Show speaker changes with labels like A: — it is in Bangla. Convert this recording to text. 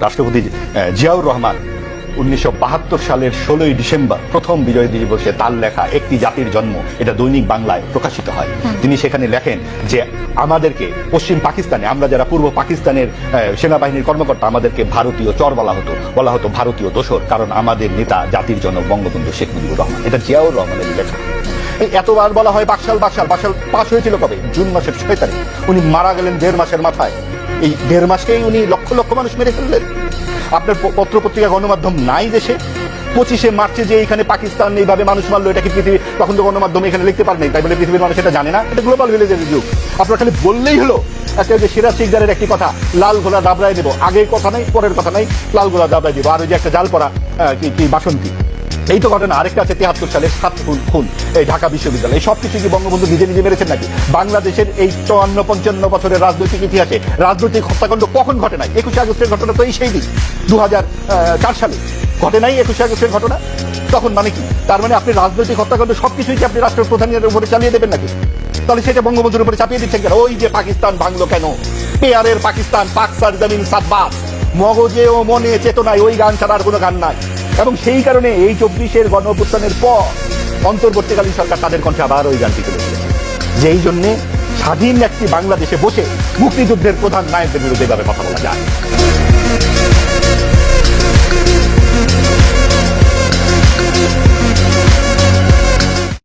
A: রাষ্ট্রপতি জিয়াউর রহমান 1972 সালের 16ই ডিসেম্বর প্রথম বিজয় দিবসে তার লেখা একটি জাতির জন্ম, এটা দৈনিক বাংলায় প্রকাশিত হয়। তিনি সেখানে লেখেন যে আমাদেরকে পশ্চিম পাকিস্তানে, আমরা যারা পূর্ব পাকিস্তানের সেনাবাহিনীর কর্মকর্তা, আমাদেরকে ভারতীয় চর বলা হতো ভারতীয় দোসর, কারণ আমাদের নেতা জাতির জনক বঙ্গবন্ধু শেখ মুজিবুর রহমান। এটা জিয়াউর রহমানের লেখা। এতবার বলা হয় বাকশাল পাশ হয়েছিল কবে? জুন মাসের 6 তারিখ। উনি মারা গেলেন 1.5 মাসের মাথায়। এই 1.5 মাসেই উনি লক্ষ লক্ষ মানুষ মেরে ফেললেন। আপনার পত্রপত্রিকা গণমাধ্যম নাই দেশে? 25শে মার্চে যে এখানে পাকিস্তান এইভাবে মানুষ মারলো, এটা কি পৃথিবী তখন তো গণমাধ্যমে এখানে লিখতে পারেনি, তাই বলে পৃথিবীর মানুষ এটা জানে না? এটা গ্লোবাল ভিলেজের যুগ। আপনার খালি বললেই হলো। আজকে যে সিরাজ শিকদারের একটি কথা, লাল ঘোড়া দাবড়ায় দেবো, আগের কথা নাই পরের কথা নাই, লাল ঘোড়া দাবড়ায় দেবো। আর ওই যে একটা জাল পড়া কি বাসন্তী, এই তো ঘটনা। আরেকটা আছে 73 সালে 7 খুন এই ঢাকা বিশ্ববিদ্যালয়। এই সবকিছু কি বঙ্গবন্ধু নিজে নিজে মেরেছেন নাকি? বাংলাদেশের এই 54-55 বছরের রাজনৈতিক ইতিহাসে রাজনৈতিক হত্যাকাণ্ড কখন ঘটে নাই? 21শে আগস্টের ঘটনা তো এই সেই দিন 2004 সালে ঘটে নাই 21শে আগস্টের ঘটনা। তখন মানে কি? তার মানে আপনি রাজনৈতিক হত্যাকাণ্ড সবকিছুই কি আপনি রাষ্ট্রপ্রধানের উপরে চালিয়ে দেবেন নাকি? তাহলে সেটা বঙ্গবন্ধুর উপরে চাপিয়ে দিচ্ছেন কেন? ওই যে পাকিস্তান ভাঙলো কেন, পেয়ারের পাকিস্তান, পাক সার জমিন সাতবাদ, মগজে ও মনে চেতনায় ওই গান ছাড়া আর কোনো গান নাই। এবং সেই কারণে এই 24-এর গণঅভ্যুত্থানের পর অন্তর্বর্তীকালীন সরকার তাদের কণ্ঠে আবার ওই গানটি তুলে দিয়েছে, যে এই জন্যে স্বাধীন একটি বাংলাদেশে বসে মুক্তিযুদ্ধের প্রধান নায়কদের বিরুদ্ধে এভাবে কথা বলা যায়।